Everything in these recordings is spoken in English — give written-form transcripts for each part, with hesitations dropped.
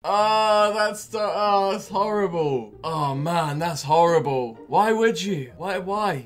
Oh, that's horrible. Oh man, that's horrible. Why would you? Why?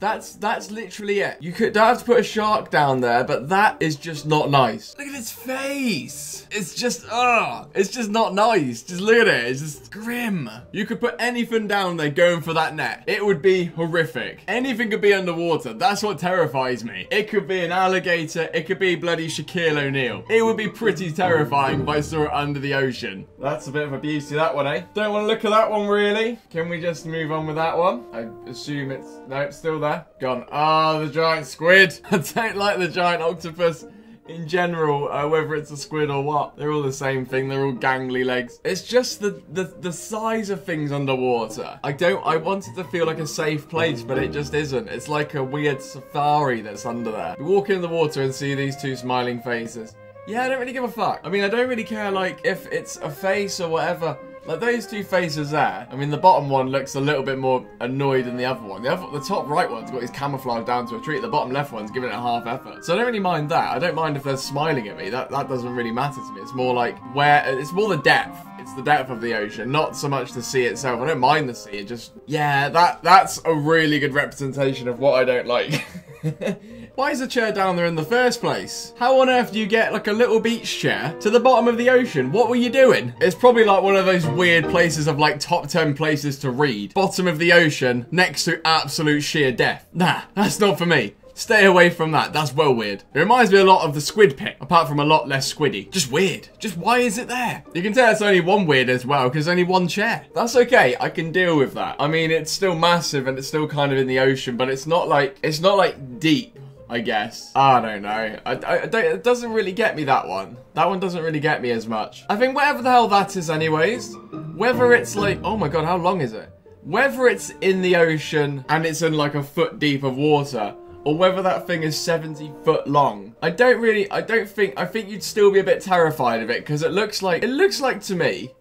That's literally it. You don't have to put a shark down there, but that is just not nice. Look at its face. It's just not nice. Just look at it. It's just grim. You could put anything down there going for that net. It would be horrific. Anything could be underwater. That's what terrifies me. It could be an alligator. It could be bloody Shaquille O'Neal. It would be pretty terrifying if I saw it under the ocean. That's a bit of a beauty, that one, eh? Don't want to look at that one, really. Can we just move on with that one? I assume it's... No, it's still there. Gone. Ah, the giant squid. I don't like the giant octopus in general, whether it's a squid or what. They're all the same thing. They're all gangly legs. It's just the size of things underwater. I want it to feel like a safe place, but it just isn't. It's like a weird safari that's under there. You walk in the water and see these two smiling faces. Yeah, I don't really give a fuck. I mean, I don't really care, like, if it's a face or whatever. Like, those two faces there, I mean, the bottom one looks a little bit more annoyed than the other one. The top right one's got his camouflage down to a tree. The bottom left one's giving it a half effort. So I don't really mind that. I don't mind if they're smiling at me. That doesn't really matter to me. It's more like it's more the depth. It's the depth of the ocean, not so much the sea itself. I don't mind the sea. It just, yeah, that's a really good representation of what I don't like. Why is the chair down there in the first place? How on earth do you get like a little beach chair to the bottom of the ocean? What were you doing? It's probably like one of those weird places of like top 10 places to read. Bottom of the ocean next to absolute sheer death. Nah, that's not for me. Stay away from that. That's well weird. It reminds me a lot of the squid pit, apart from a lot less squiddy. Just weird. Just why is it there? You can tell it's only one weird as well, because only one chair. That's okay. I can deal with that. I mean, it's still massive and it's still kind of in the ocean, but it's not like deep, I guess. I don't know. It doesn't really get me, that one. That one doesn't really get me as much. I think whatever the hell that is anyways, whether it's like, oh my god, how long is it? Whether it's in the ocean and it's in like a foot deep of water, or whether that thing is 70 foot long, I think you'd still be a bit terrified of it, because it looks like to me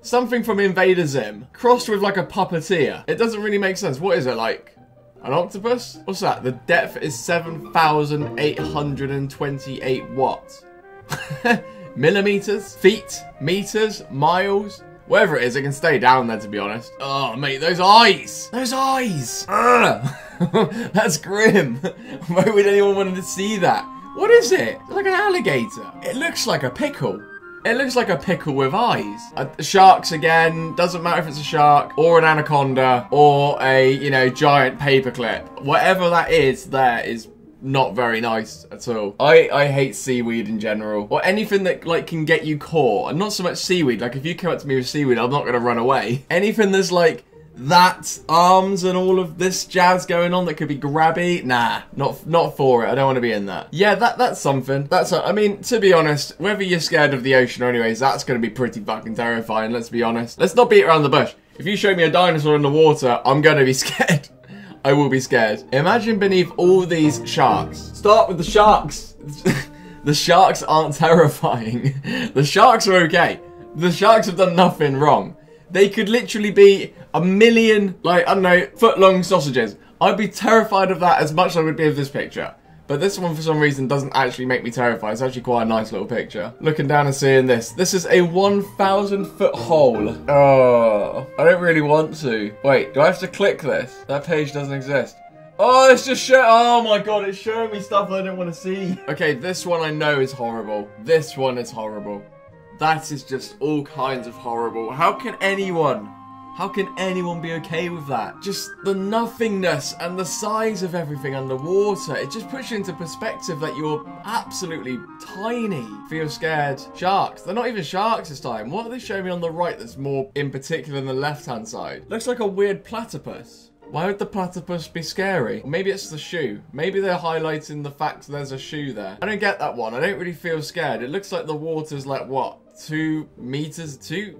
something from Invader Zim crossed with like a puppeteer. It doesn't really make sense. What is it, like an octopus? What's that? The depth is 7,828 watts. Millimeters? Feet? Meters? Miles? Whatever it is, it can stay down there, to be honest. Oh, mate, those eyes! Those eyes! Ugh. That's grim. Why would anyone want to see that? What is it? It's like an alligator. It looks like a pickle. It looks like a pickle with eyes. Sharks again. Doesn't matter if it's a shark or an anaconda or a, you know, giant paperclip. Whatever that is, there is not very nice at all. I hate seaweed in general, or anything that like can get you caught. And not so much seaweed. Like if you come up to me with seaweed, I'm not gonna run away. Anything that's like that, arms and all of this jazz going on that could be grabby, nah, not for it. I don't want to be in that. Yeah, that's something. I mean, to be honest, whether you're scared of the ocean or anyways, that's gonna be pretty fucking terrifying. Let's be honest. Let's not beat around the bush. If you show me a dinosaur in the water, I'm gonna be scared. I will be scared. Imagine beneath all these sharks. Start with the sharks. The sharks aren't terrifying. The sharks are okay. The sharks have done nothing wrong. They could literally be a million, like, I don't know, foot-long sausages. I'd be terrified of that as much as I would be of this picture. But this one, for some reason, doesn't actually make me terrified. It's actually quite a nice little picture. Looking down and seeing this. This is a 1,000-foot hole. Oh, I don't really want to. Wait, do I have to click this? That page doesn't exist. Oh, it's just oh my god, it's showing me stuff I don't want to see. Okay, this one I know is horrible. This one is horrible. That is just all kinds of horrible. How can anyone be okay with that? Just the nothingness and the size of everything underwater. It just puts you into perspective that you're absolutely tiny. Feel scared. Sharks. They're not even sharks this time. What are they showing me on the right that's more in particular than the left-hand side? Looks like a weird platypus. Why would the platypus be scary? Or maybe it's the shoe. Maybe they're highlighting the fact there's a shoe there. I don't get that one. I don't really feel scared. It looks like the water's like, what? 2 meters, 2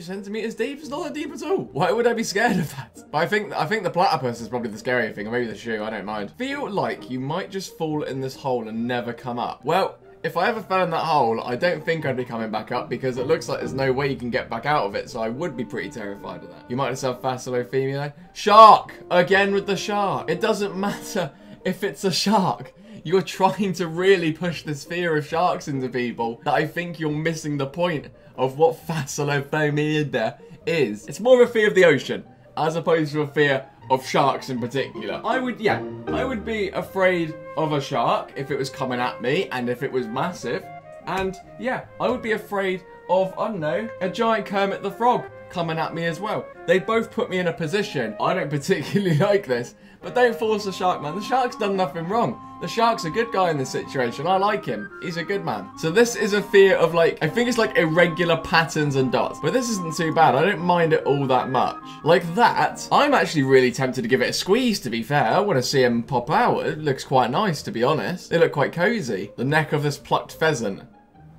centimeters deep? It's not that deep at all. Why would I be scared of that? But I think the platypus is probably the scary thing, or maybe the shoe, I don't mind. Feel like you might just fall in this hole and never come up. Well, if I ever fell in that hole, I don't think I'd be coming back up, because it looks like there's no way you can get back out of it, so I would be pretty terrified of that. You might have said Fascilophemia there. Shark! Again with the shark. It doesn't matter if it's a shark. You're trying to really push this fear of sharks into people that I think you're missing the point of what phasalophobia is. It's more of a fear of the ocean, as opposed to a fear of sharks in particular. I would be afraid of a shark if it was coming at me and if it was massive. And yeah, I would be afraid of, I don't know, a giant Kermit the Frog coming at me as well. They both put me in a position. I don't particularly like this, but don't force the shark, man. The shark's done nothing wrong. The shark's a good guy in this situation. I like him. He's a good man. So this is a fear of like, I think it's like irregular patterns and dots, but this isn't too bad. I don't mind it all that much. Like that, I'm actually really tempted to give it a squeeze, to be fair. I want to see him pop out. It looks quite nice, to be honest. They look quite cozy. The neck of this plucked pheasant.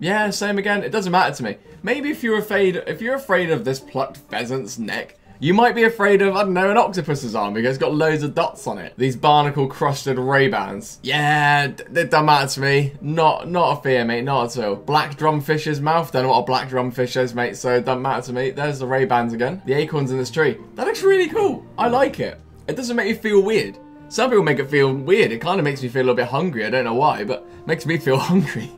Yeah, same again. It doesn't matter to me. Maybe if you're afraid of this plucked pheasant's neck, you might be afraid of, I don't know, an octopus's arm because it's got loads of dots on it. These barnacle-crusted Ray-Bans. Yeah, it doesn't matter to me. Not a fear, mate. Not at all. Black drumfish's mouth. Don't know what a black drumfish is, mate, so it doesn't matter to me. There's the Ray-Bans again. The acorns in this tree. That looks really cool. I like it. It doesn't make you feel weird. Some people make it feel weird. It kind of makes me feel a little bit hungry. I don't know why, but it makes me feel hungry.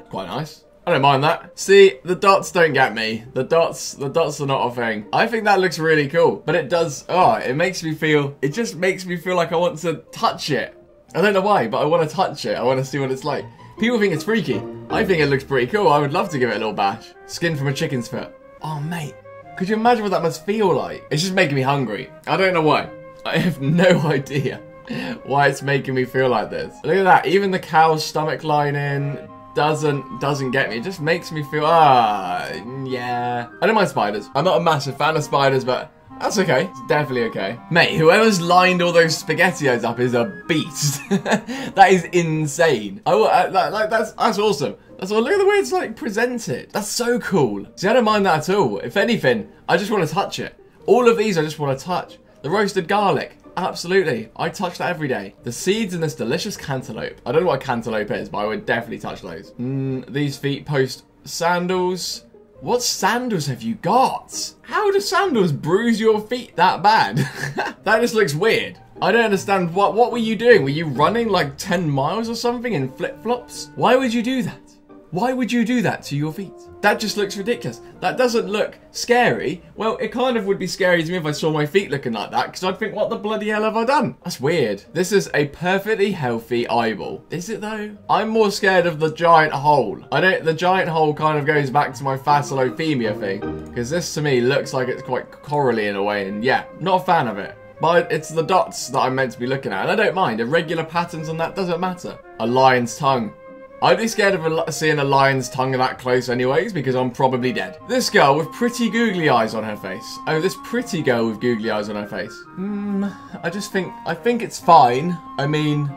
Quite nice. I don't mind that. See, the dots don't get me. The dots are not a thing. I think that looks really cool, but it does, it just makes me feel like I want to touch it. I don't know why, but I want to touch it. I want to see what it's like. People think it's freaky. I think it looks pretty cool. I would love to give it a little bash. Skin from a chicken's foot. Oh, mate. Could you imagine what that must feel like? It's just making me hungry. I don't know why. I have no idea why it's making me feel like this. Look at that. Even the cow's stomach lining doesn't get me. It just makes me feel, yeah. I don't mind spiders. I'm not a massive fan of spiders, but that's okay. It's definitely okay. Mate, whoever's lined all those SpaghettiOs up is a beast. That is insane. That's awesome. That's all. Look at the way it's like presented. That's so cool. See, I don't mind that at all. If anything, I just want to touch it. All of these I just want to touch. The roasted garlic. Absolutely. I touch that every day. The seeds in this delicious cantaloupe. I don't know what a cantaloupe is, but I would definitely touch those. These feet post sandals. What sandals have you got? How do sandals bruise your feet that bad? That just looks weird. I don't understand. What were you doing? Were you running like 10 miles or something in flip-flops? Why would you do that? Why would you do that to your feet? That just looks ridiculous. That doesn't look scary. Well, it kind of would be scary to me if I saw my feet looking like that, because I'd think, what the bloody hell have I done? That's weird. This is a perfectly healthy eyeball. Is it though? I'm more scared of the giant hole. The giant hole kind of goes back to my phasalophobia thing, because this to me looks like it's quite corally in a way, and yeah, not a fan of it. But it's the dots that I'm meant to be looking at, and I don't mind. Irregular patterns on that doesn't matter. A lion's tongue. I'd be scared of seeing a lion's tongue that close anyways, because I'm probably dead. This girl with pretty googly eyes on her face. Oh, this pretty girl with googly eyes on her face. I think it's fine. I mean,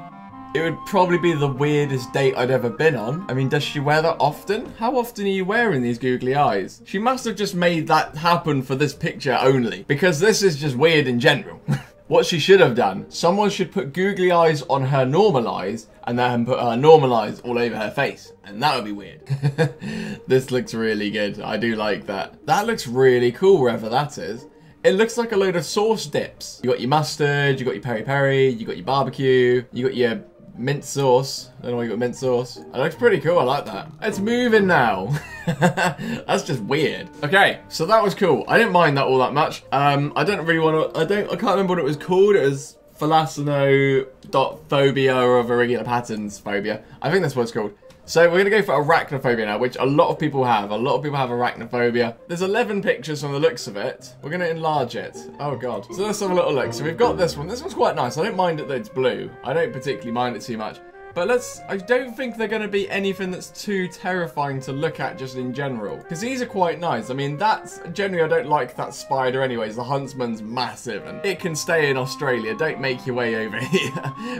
it would probably be the weirdest date I'd ever been on. I mean, does she wear that often? How often are you wearing these googly eyes? She must have just made that happen for this picture only, because this is just weird in general. What she should have done, someone should put googly eyes on her normal eyes and then put her normal eyes all over her face. And that would be weird. This looks really good. I do like that. That looks really cool, wherever that is. It looks like a load of sauce dips. You got your mustard, you got your peri-peri, you got your barbecue, you got your mint sauce. I don't know why you got mint sauce. It looks pretty cool. I like that. It's moving now. That's just weird. Okay, so that was cool. I didn't mind that all that much. I don't really want to. I can't remember what it was called. It was phobia of irregular patterns phobia. I think that's what it's called. So we're going to go for arachnophobia now, which a lot of people have. A lot of people have arachnophobia. There's 11 pictures from the looks of it. We're going to enlarge it. Oh, God. So let's have a little look. So we've got this one. This one's quite nice. I don't mind it that it's blue. I don't particularly mind it too much. But I don't think they're going to be anything that's too terrifying to look at just in general. Because these are quite nice. I mean, generally I don't like that spider anyways. The huntsman's massive and it can stay in Australia. Don't make your way over here.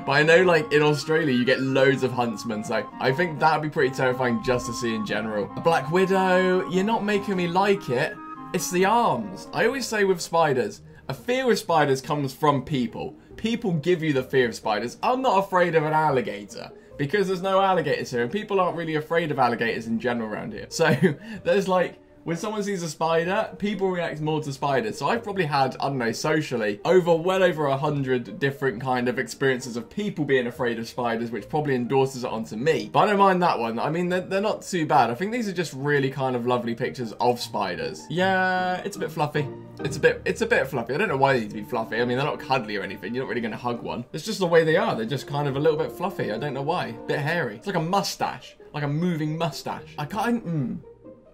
But I know like in Australia you get loads of huntsmen. So I think that'd be pretty terrifying just to see in general. A black widow, you're not making me like it. It's the arms. I always say with spiders, a fear of spiders comes from people. People give you the fear of spiders. I'm not afraid of an alligator because there's no alligators here and people aren't really afraid of alligators in general around here. So there's like when someone sees a spider, people react more to spiders. So I've probably had, I don't know, socially, well over 100 different kind of experiences of people being afraid of spiders, which probably endorses it onto me. But I don't mind that one. I mean, they're not too bad. I think these are just really kind of lovely pictures of spiders. Yeah, it's a bit fluffy. It's a bit fluffy. I don't know why they need to be fluffy. I mean, they're not cuddly or anything. You're not really going to hug one. It's just the way they are. They're just kind of a little bit fluffy. I don't know why. Bit hairy. It's like a mustache. Like a moving mustache. I can't...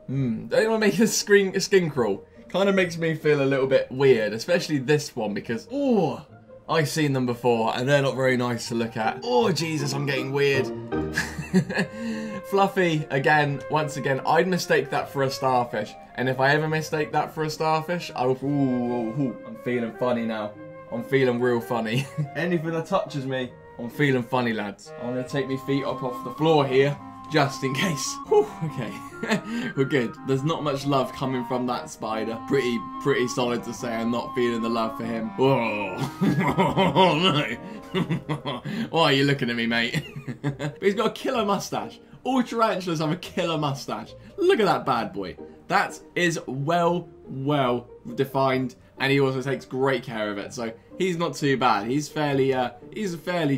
Don't want to make a skin crawl. Kind of makes me feel a little bit weird, especially this one, because, oh, I've seen them before and they're not very nice to look at. Oh, Jesus, I'm getting weird. Fluffy, again, once again, I'd mistake that for a starfish. And if I ever mistake that for a starfish, I'm feeling funny now. I'm feeling real funny. Anything that touches me, I'm feeling funny, lads. I'm going to take my feet up off the floor here. Just in case. Whew, okay. We're good. There's not much love coming from that spider. Pretty solid to say I'm not feeling the love for him. Whoa. Oh, no. Why are you looking at me, mate? But he's got a killer mustache. All tarantulas have a killer mustache. Look at that bad boy. That is well defined, and he also takes great care of it. So he's not too bad. He's fairly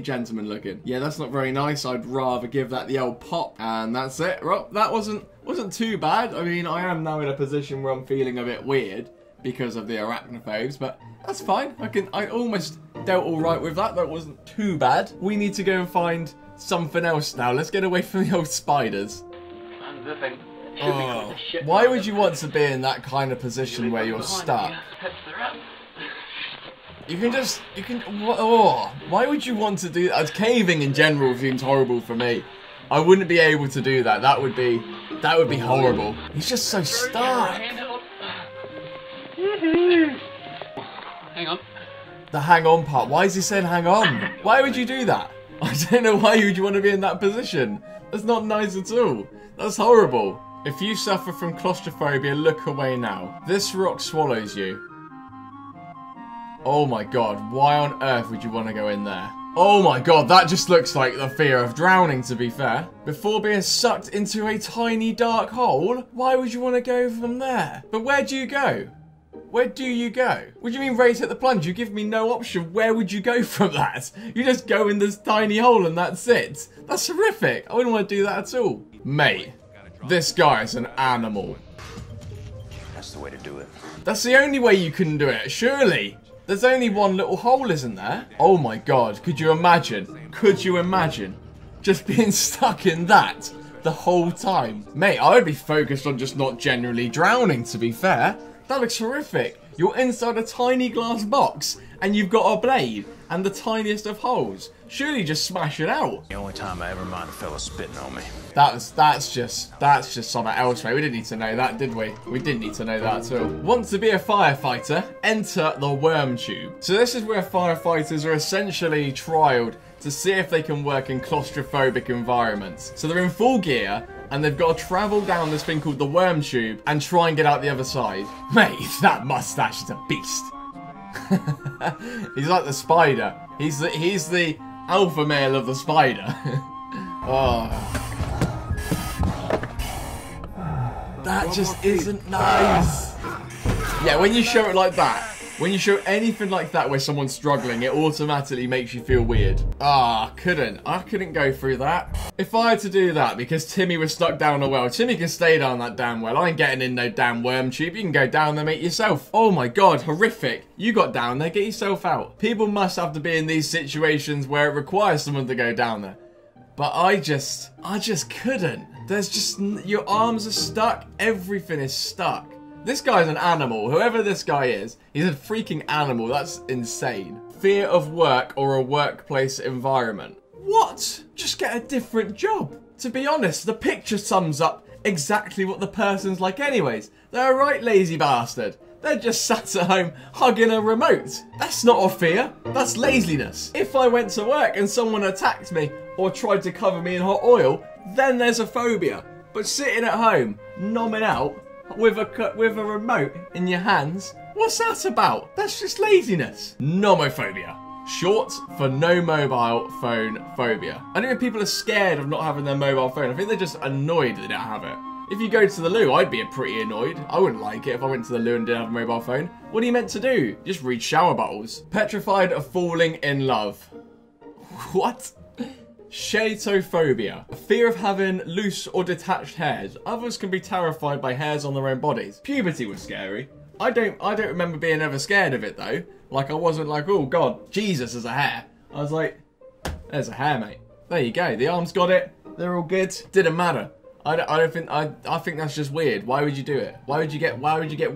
gentleman looking. Yeah, that's not very nice. I'd rather give that the old pop, and that's it. Well, that wasn't too bad. I mean, I am now in a position where I'm feeling a bit weird because of the arachnophobes, but that's fine. I almost dealt all right with that. That wasn't too bad. We need to go and find something else now. Let's get away from the old spiders. And the thing. Oh, why would you want to be in that kind of position where you're stuck? Why would you want to do that? Caving in general seems horrible for me. I wouldn't be able to do that. That would be horrible. He's just so stuck. Hang on. The hang on part. Why is he saying hang on? Why would you do that? I don't know why would you want to be in that position. That's not nice at all. That's horrible. If you suffer from claustrophobia, look away now. This rock swallows you. Oh my god, why on earth would you want to go in there? Oh my god, that just looks like the fear of drowning, to be fair. Before being sucked into a tiny dark hole? Why would you want to go from there? But where do you go? Where do you go? What do you mean race at the plunge? You give me no option. Where would you go from that? You just go in this tiny hole and that's it. That's horrific. I wouldn't want to do that at all. Mate, this guy is an animal. That's the way to do it. That's the only way you can do it, surely. There's only one little hole, isn't there? Oh my god, could you imagine? Could you imagine just being stuck in that the whole time? Mate, I would be focused on just not generally drowning, to be fair. That looks horrific. You're inside a tiny glass box and you've got a blade and the tiniest of holes. Surely just smash it out. The only time I ever mind a fella spitting on me. That's just something else, mate. We didn't need to know that, did we? We didn't need to know that at all. Want to be a firefighter? Enter the worm tube. So this is where firefighters are essentially trialed to see if they can work in claustrophobic environments. So they're in full gear and they've got to travel down this thing called the worm tube and try and get out the other side. Mate, that mustache is a beast. He's like the spider. He's the alpha male of the spider. Oh. That just isn't nice. Yeah, when you show it like that, when you show anything like that where someone's struggling, it automatically makes you feel weird. I couldn't go through that. If I had to do that because Timmy was stuck down a well, Timmy can stay down that damn well. I ain't getting in no damn worm tube. You can go down there, mate, yourself. Oh my god, horrific. You got down there, get yourself out. People must have to be in these situations where it requires someone to go down there. But I just couldn't. There's just, your arms are stuck. Everything is stuck. This guy's an animal. Whoever this guy is, he's a freaking animal. That's insane. Fear of work or a workplace environment. What? Just get a different job. To be honest, the picture sums up exactly what the person's like anyways. They're a right lazy bastard. They're just sat at home hugging a remote. That's not a fear. That's laziness. If I went to work and someone attacked me or tried to cover me in hot oil, then there's a phobia. But sitting at home, nomming out, with a remote in your hands, what's that about? That's just laziness. Nomophobia. Short for no mobile phone phobia. I don't think people are scared of not having their mobile phone. I think they're just annoyed they don't have it. If you go to the loo, I'd be pretty annoyed. I wouldn't like it if I went to the loo and didn't have a mobile phone. What are you meant to do? Just read shower bottles. Petrified of falling in love. What? Shelitophobia. A fear of having loose or detached hairs. Others can be terrified by hairs on their own bodies. Puberty was scary. I don't remember being ever scared of it though. Like I wasn't like, oh god, Jesus, there's a hair. I was like, there's a hair, mate. There you go. The arms got it. They're all good. Didn't matter. I think that's just weird. Why would you do it? Why would you get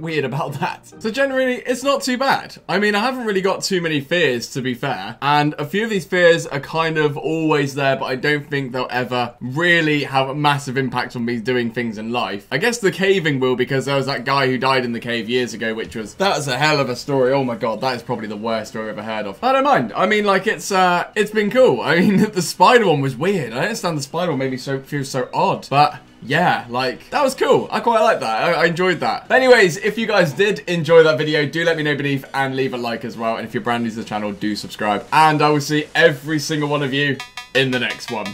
weird about that? So generally, it's not too bad. I mean, I haven't really got too many fears, to be fair. And a few of these fears are kind of always there, but I don't think they'll ever really have a massive impact on me doing things in life. I guess the caving will, because there was that guy who died in the cave years ago, that was a hell of a story. Oh my god, that is probably the worst story I've ever heard of. I don't mind. I mean, like, it's been cool. I mean, the spider one was weird. I understand the spider one made me feel so odd, but yeah, like, that was cool. I quite like that. I enjoyed that. But anyways, if you guys did enjoy that video, do let me know beneath and leave a like as well. And if you're brand new to the channel, do subscribe. And I will see every single one of you in the next one.